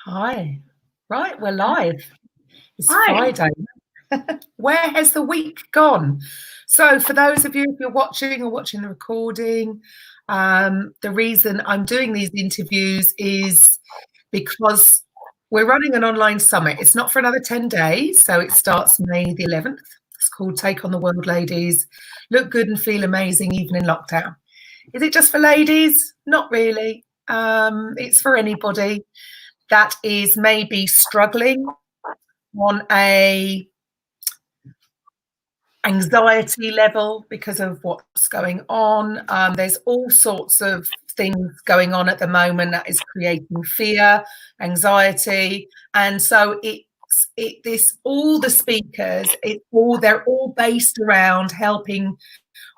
Hi. Right, we're live. It's Hi. Friday. Where has the week gone? So for those of you, if you're watching or watching the recording, the reason I'm doing these interviews is because we're running an online summit. It's not for another 10 days, so it starts May the 11th. It's called Take on the World Ladies. Look good and feel amazing even in lockdown. Is it just for ladies? Not really. It's for anybody that is maybe struggling on a anxiety level because of what's going on. There's all sorts of things going on at the moment that is creating fear, anxiety, and so all the speakers, they're all based around helping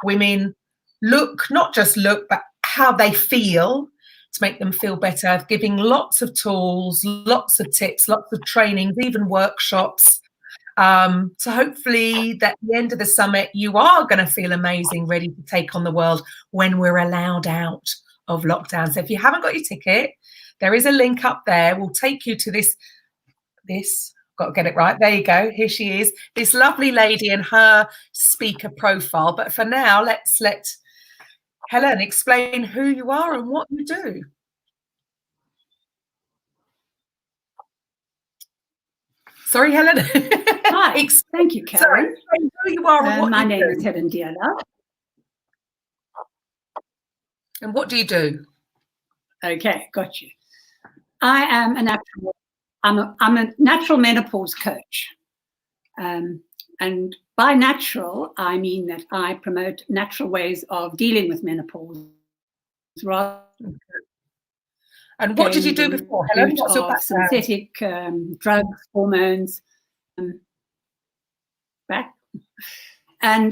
women not just look, but how they feel, to make them feel better, giving lots of tools, lots of tips, lots of trainings, even workshops. So hopefully at the end of the summit, you are going to feel amazing, ready to take on the world when we're allowed out of lockdown. So if you haven't got your ticket, there is a link up there. We'll take you to this, got to get it right. There you go. Here she is, this lovely lady and her speaker profile. But for now, let's let Helen explain who you are and what you do. Sorry, Helen. Hi, thank you, Karen. Sorry, who you are and what my you name do. is Helen Dearlove. And what do you do? Okay, got you. I am I'm a natural menopause coach. And by natural, I mean that I promote natural ways of dealing with menopause. And what did you do before, Helen? What's your background? Synthetic drugs, hormones, and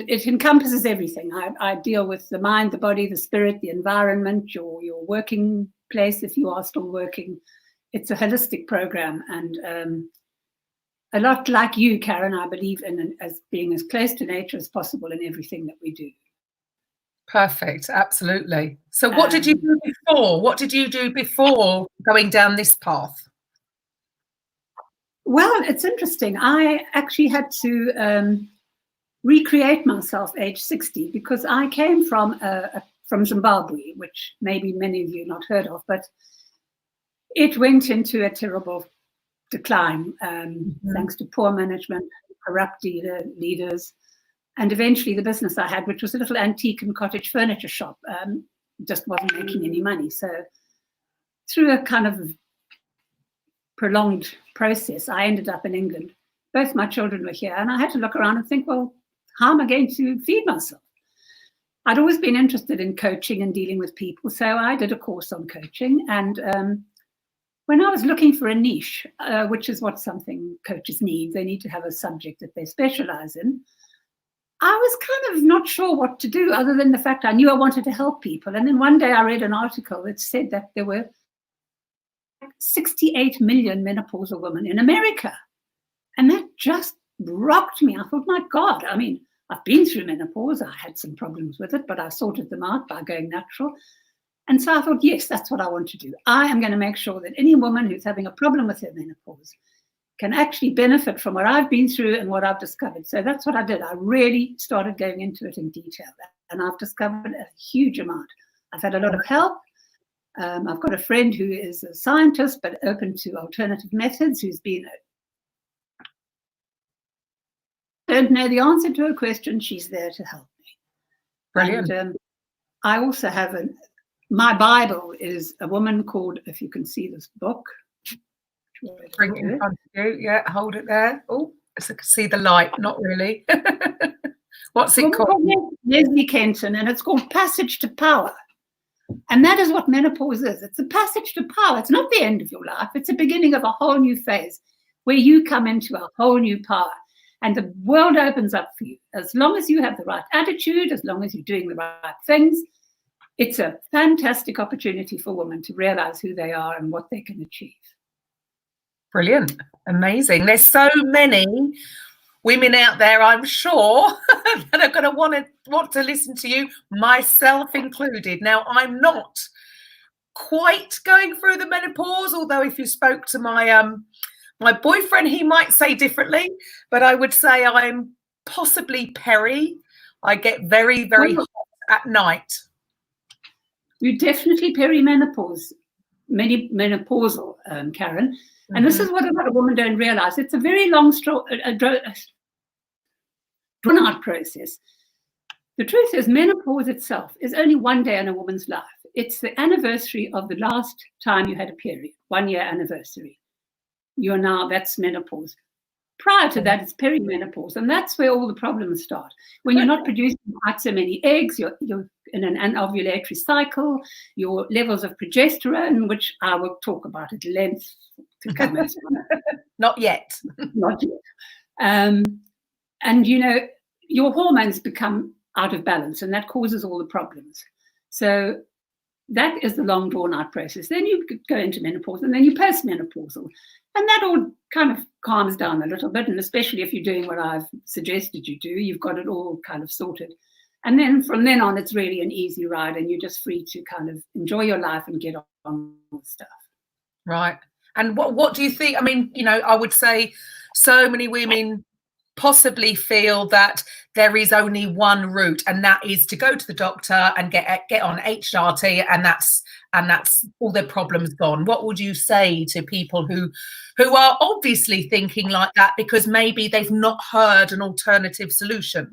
it encompasses everything. I deal with the mind, the body, the spirit, the environment, your working place if you are still working. It's a holistic program, and a lot like you, Karen, I believe in as being as close to nature as possible in everything that we do. Perfect, absolutely. So what did you do before? What did you do before going down this path? Well, it's interesting. I actually had to recreate myself age 60 because I came from Zimbabwe, which maybe many of you not heard of, but it went into a terrible decline thanks to poor management, corrupt leaders, and eventually the business I had, which was a little antique and cottage furniture shop, just wasn't making any money. So through a kind of prolonged process, I ended up in England. Both my children were here, and I had to look around and think, well, how am I going to feed myself? I'd always been interested in coaching and dealing with people, so I did a course on coaching. And when I was looking for a niche, which is what something coaches need, they need to have a subject that they specialize in. I was kind of not sure what to do other than the fact I knew I wanted to help people. And then one day I read an article that said that there were 68 million menopausal women in America. And that just rocked me. I thought, my God, I mean, I've been through menopause. I had some problems with it, but I sorted them out by going natural. And so I thought, yes, that's what I want to do. I am going to make sure that any woman who's having a problem with her menopause can actually benefit from what I've been through and what I've discovered. So that's what I did. I really started going into it in detail. And I've discovered a huge amount. I've had a lot of help. I've got a friend who is a scientist, but open to alternative methods, who's been don't know the answer to a question, she's there to help me. Brilliant. And I also have my Bible is a woman called, if you can see this book. Bring it in front of you. Yeah, hold it there. Oh, so I can see the light. Not really. What's it called? Leslie Kenton, and it's called Passage to Power. And that is what menopause is. It's a passage to power. It's not the end of your life. It's the beginning of a whole new phase where you come into a whole new power. And the world opens up for you. As long as you have the right attitude, as long as you're doing the right things, it's a fantastic opportunity for women to realize who they are and what they can achieve. Brilliant. Amazing. There's so many women out there, I'm sure, that are going to want to listen to you, myself included. Now, I'm not quite going through the menopause, although if you spoke to my my boyfriend, he might say differently, but I would say I'm possibly peri. I get very, very hot at night. You're definitely perimenopause, menopausal, Karen. And this is what a lot of women don't realize. It's a very long, drawn-out process. The truth is, menopause itself is only one day in a woman's life. It's the anniversary of the last time you had a period, 1 year anniversary. You're now, that's menopause. Prior to that, it's perimenopause, and that's where all the problems start. When you're not producing quite so many eggs, you're in an anovulatory cycle, your levels of progesterone, which I will talk about at length to come into. Not yet. Not yet. And, you know, your hormones become out of balance, and that causes all the problems. So that is the long drawn-out process. Then you go into menopause, and then you postmenopausal. And that all kind of calms down a little bit, and especially if you're doing what I've suggested you do, you've got it all kind of sorted. And then from then on, it's really an easy ride, and you're just free to kind of enjoy your life and get on with stuff. Right. And what do you think? I mean, you know, I would say so many women possibly feel that there is only one route, and that is to go to the doctor and get on HRT, and that's all their problems gone. What would you say to people who are obviously thinking like that because maybe they've not heard an alternative solution?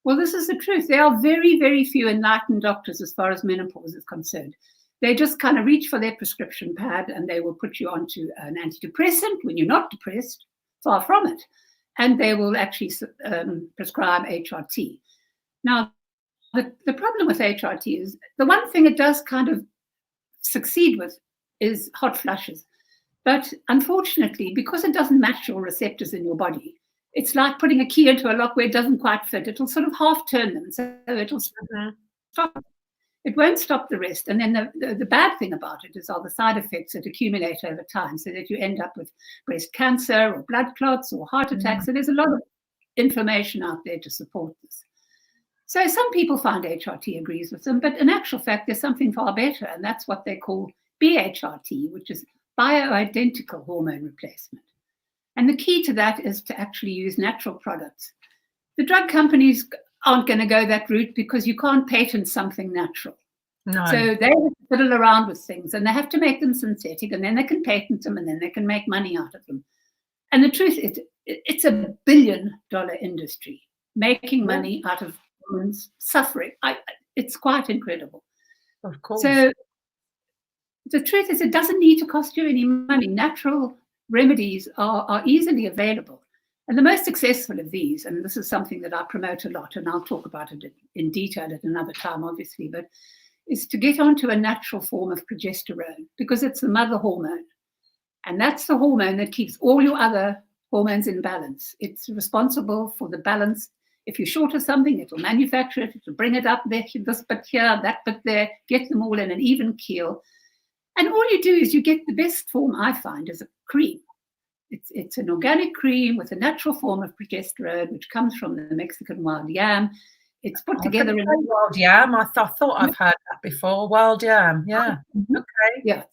Well, this is the truth. There are very, very few enlightened doctors as far as menopause is concerned. They just kind of reach for their prescription pad and they will put you onto an antidepressant when you're not depressed, far from it. And they will actually prescribe HRT. Now, the problem with HRT is the one thing it does kind of succeed with is hot flushes. But unfortunately, because it doesn't match your receptors in your body, it's like putting a key into a lock where it doesn't quite fit. It'll sort of half turn them. So it'll stop. It won't stop the rest. And then the bad thing about it is all the side effects that accumulate over time, so that you end up with breast cancer or blood clots or heart attacks. So there's a lot of information out there to support this. So some people find HRT agrees with them, but in actual fact, there's something far better, and that's what they call BHRT, which is bioidentical hormone replacement. And the key to that is to actually use natural products. The drug companies aren't going to go that route because you can't patent something natural. No. So they fiddle around with things, and they have to make them synthetic, and then they can patent them, and then they can make money out of them. And the truth is, it's a $1 billion industry, making money out of women's suffering. It's quite incredible. Of course. So the truth is, it doesn't need to cost you any money. Natural remedies are easily available. And the most successful of these, and this is something that I promote a lot, and I'll talk about it in detail at another time, obviously, but is to get onto a natural form of progesterone, because it's the mother hormone. And that's the hormone that keeps all your other hormones in balance. It's responsible for the balance. If you're short of something, it'll manufacture it, it'll bring it up there, this bit here, that bit there, get them all in an even keel. And all you do is you get the best form, I find, is a cream. It's an organic cream with a natural form of progesterone, which comes from the Mexican wild yam. It's put together in wild yam. I thought I've heard that before. Wild yam, yeah. Okay. Yeah,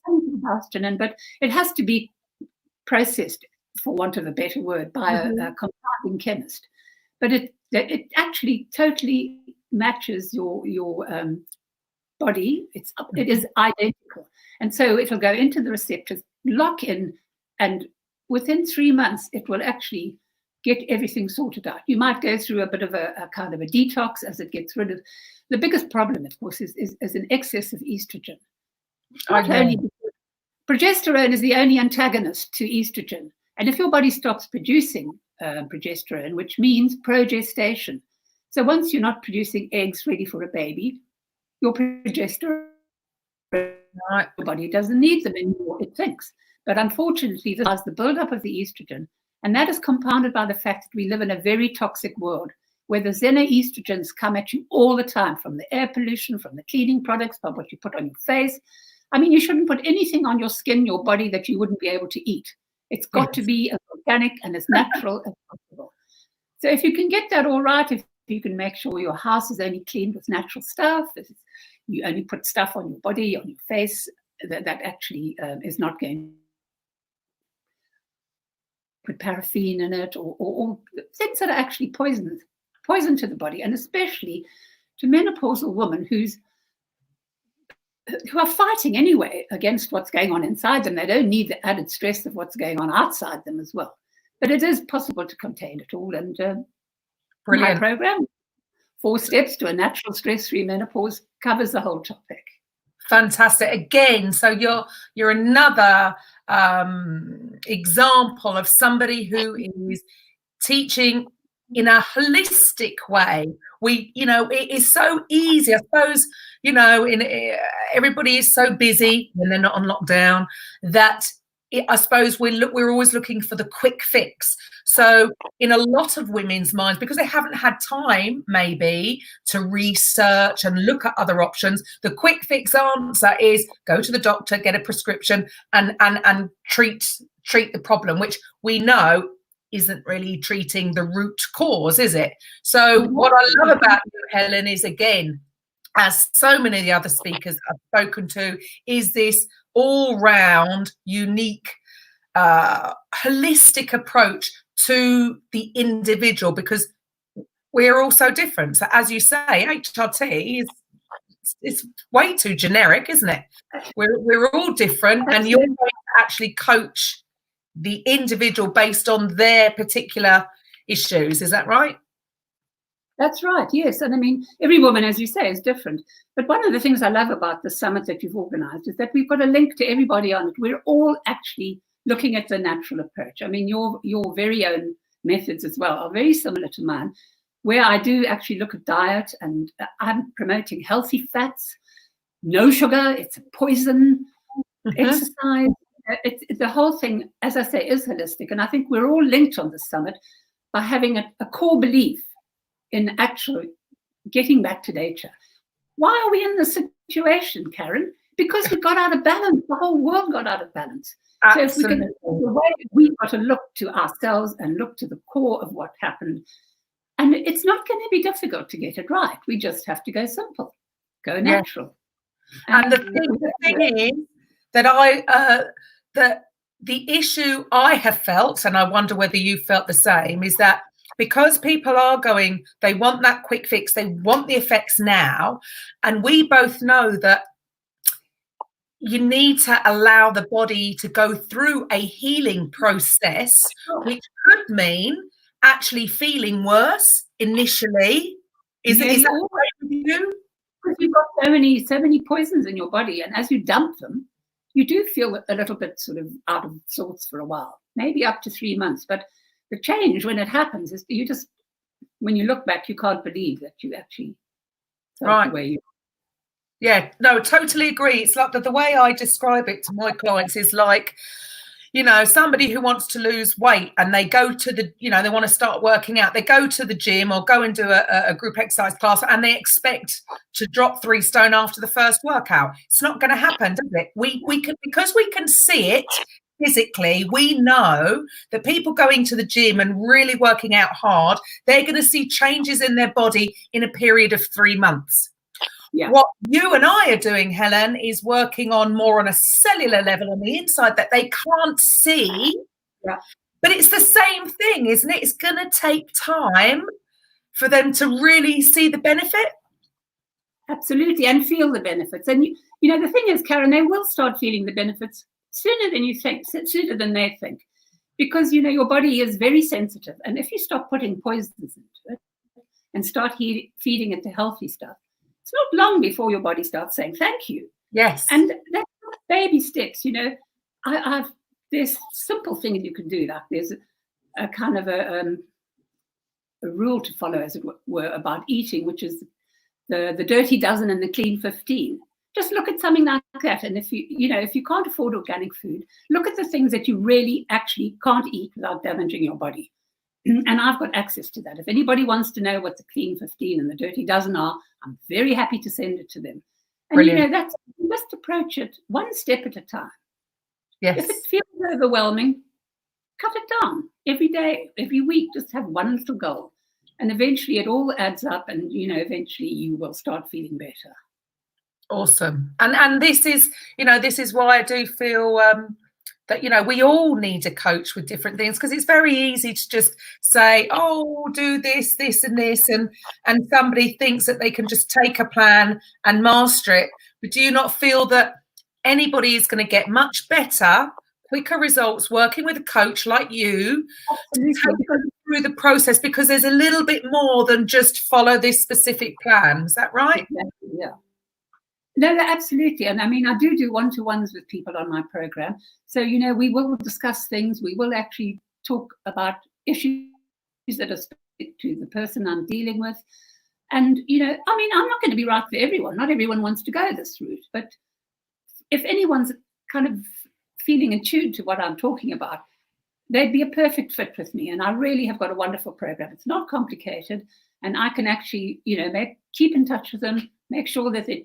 but it has to be processed, for want of a better word, by a compounding chemist. But it actually totally matches your body. It is identical, and so it'll go into the receptors, lock in, and within 3 months, it will actually get everything sorted out. You might go through a bit of a kind of a detox as it gets rid of. The biggest problem, of course, is an excess of estrogen. Progesterone is the only antagonist to estrogen. And if your body stops producing progesterone, which means progestation. So once you're not producing eggs ready for a baby, your progesterone, your body doesn't need them anymore, it thinks. But unfortunately, this is the buildup of the estrogen. And that is compounded by the fact that we live in a very toxic world where the xenoestrogens come at you all the time, from the air pollution, from the cleaning products, from what you put on your face. I mean, you shouldn't put anything on your skin, your body, that you wouldn't be able to eat. It's got to be as organic and as natural as possible. So if you can get that all right, if you can make sure your house is only cleaned with natural stuff, you only put stuff on your body, on your face, that actually is not going to put paraffin in it, or things that are actually poison to the body, and especially to menopausal women who are fighting anyway against what's going on inside them. They don't need the added stress of what's going on outside them as well. But it is possible to contain it all. And my program, 4 Steps to a Natural Stress-Free Menopause, covers the whole topic. Fantastic. Again, so you're another example of somebody who is teaching in a holistic way. It is so easy, I suppose, everybody is so busy when they're not on lockdown that I suppose we're always looking for the quick fix. So in a lot of women's minds, because they haven't had time maybe to research and look at other options, the quick fix answer is go to the doctor, get a prescription, and treat the problem, which we know isn't really treating the root cause, is it? So what I love about you, Helen, is, again, as so many of the other speakers I've spoken to, is this all-round, unique, holistic approach to the individual, because we're all so different. So as you say, HRT is way too generic, isn't it? We're all different, and you're going to actually coach the individual based on their particular issues. Is that right? That's right, yes. And I mean, every woman, as you say, is different. But one of the things I love about the summit that you've organized is that we've got a link to everybody on it. We're all actually looking at the natural approach. I mean, your very own methods as well are very similar to mine, where I do actually look at diet, and I'm promoting healthy fats, no sugar, it's a poison, exercise. The whole thing, as I say, is holistic. And I think we're all linked on the summit by having a core belief in actually getting back to nature. Why are we in this situation, Karen? Because we got out of balance. The whole world got out of balance. Absolutely. So if we can, the way we've got to look to ourselves and look to the core of what happened. And it's not going to be difficult to get it right. We just have to go simple, go natural. Yeah. And the thing is that the issue I have felt, and I wonder whether you felt the same, is that because people are going, they want that quick fix, they want the effects now, and we both know that you need to allow the body to go through a healing process, which could mean actually feeling worse initially. Is that what you do? Because you've got so many poisons in your body, and as you dump them, you do feel a little bit sort of out of sorts for a while, maybe up to 3 months. But the change when it happens is when you look back, you can't believe that you actually felt the way you. Yeah, no, totally agree. It's like the way I describe it to my clients is like, somebody who wants to lose weight and they go to they want to start working out. They go to the gym or go and do a group exercise class, and they expect to drop 3 stone after the first workout. It's not going to happen, does it? We can, because we can see it physically, we know that people going to the gym and really working out hard, they're going to see changes in their body in a period of 3 months. Yeah. What you and I are doing, Helen, is working on more on a cellular level on the inside that they can't see. Yeah. But it's the same thing, isn't it? It's going to take time for them to really see the benefit. Absolutely, and feel the benefits. And, the thing is, Karen, they will start feeling the benefits sooner than you think, sooner than they think. Because, your body is very sensitive. And if you stop putting poisons into it and start feeding it the healthy stuff, it's not long before your body starts saying thank you. Yes. And that's baby steps. There's simple things you can do. Like there's a kind of a rule to follow, as it were, about eating, which is the dirty dozen and the clean 15. Just look at something like that. And if you can't afford organic food, look at the things that you really actually can't eat without damaging your body. And I've got access to that. If anybody wants to know what the clean 15 and the dirty dozen are, I'm very happy to send it to them. And Brilliant. you must approach it one step at a time. Yes. If it feels overwhelming, cut it down every day, every week. Just have one little goal, and eventually it all adds up. And eventually you will start feeling better. Awesome. And this is, this is why I do feel that, we all need a coach with different things, because it's very easy to just say, oh, do this, this and this. And somebody thinks that they can just take a plan and master it. But do you not feel that anybody is going to get much better, quicker results working with a coach like you to take them through the process, because there's a little bit more than just follow this specific plan? Is that right? Exactly, yeah. No, absolutely. And I mean, I do one-to-ones with people on my program. So, we will discuss things. We will actually talk about issues that are specific to the person I'm dealing with. And, I mean, I'm not going to be right for everyone. Not everyone wants to go this route. But if anyone's kind of feeling attuned to what I'm talking about, they'd be a perfect fit with me. And I really have got a wonderful program. It's not complicated. And I can actually, keep in touch with them, make sure that they're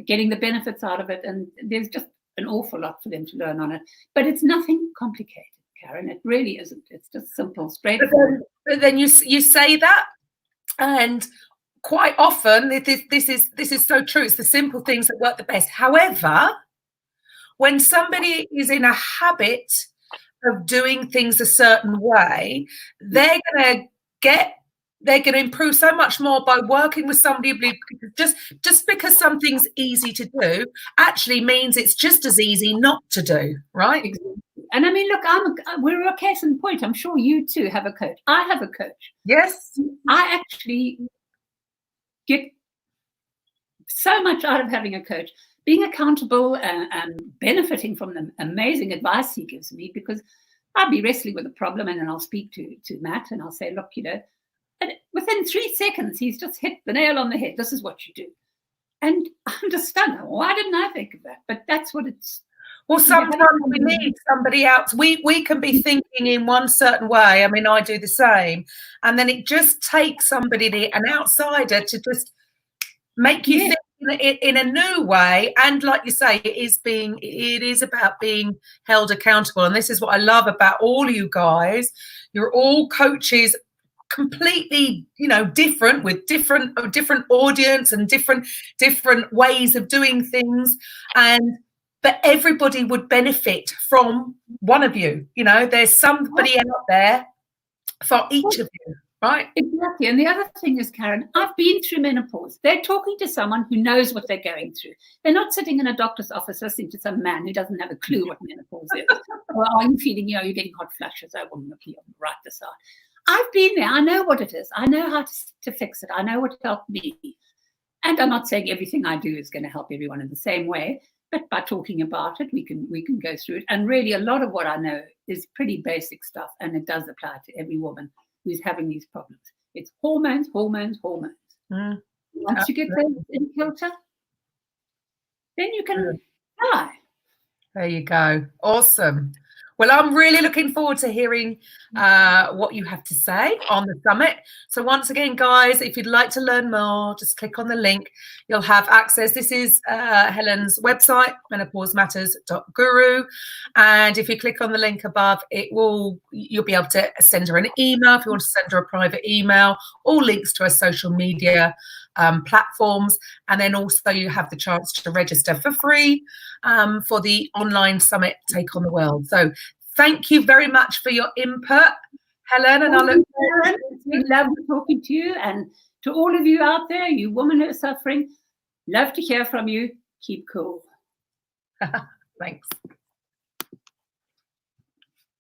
getting the benefits out of it. And there's just an awful lot for them to learn on it. But it's nothing complicated, Karen. It really isn't. It's just simple, straightforward. But then you say that, and quite often this is so true. It's the simple things that work the best. However, when somebody is in a habit of doing things a certain way, they're going to improve so much more by working with somebody. Just because something's easy to do actually means it's just as easy not to do, right? Exactly. And I mean, look, we're a case in point. I'm sure you too have a coach. I have a coach. Yes. I actually get so much out of having a coach, being accountable and benefiting from the amazing advice he gives me, because I'll be wrestling with a problem and then I'll speak to Matt and I'll say, look, and within 3 seconds, he's just hit the nail on the head. This is what you do. And I'm just stunned. Why didn't I think of that? But that's what it's. Well, sometimes we need somebody else. We can be thinking in one certain way. I mean, I do the same. And then it just takes somebody, an outsider, to just make you think in a new way. And like you say, it is about being held accountable. And this is what I love about all you guys. You're all coaches, completely different, with different audience and different ways of doing things, but everybody would benefit from one of you. There's somebody out there for each of you, right? Exactly. And the other thing is, Karen, I've been through menopause. They're talking to someone who knows what they're going through. They're not sitting in a doctor's office listening to some man who doesn't have a clue what menopause is. Or are you feeling, you're getting hot flashes? I wouldn't look here, write this out. I've been there. I know what it is. I know how to fix it. I know what helped me. And I'm not saying everything I do is going to help everyone in the same way, but by talking about it, we can go through it. And really, a lot of what I know is pretty basic stuff, and it does apply to every woman who's having these problems. It's hormones. Once you get those in kilter, then you can fly. There you go. Awesome. Well, I'm really looking forward to hearing what you have to say on the summit. So once again, guys, if you'd like to learn more, just click on the link. You'll have access. This is Helen's website, menopausematters.guru. And if you click on the link above, you'll be able to send her an email if you want to send her a private email, all links to her social media platforms. And then also you have the chance to register for free for the online summit, Take on the World. So thank you very much for your input, Helen. And I look forward. It's been lovely talking to you, and to all of you out there, you women who are suffering, love to hear from you. Keep cool. Thanks.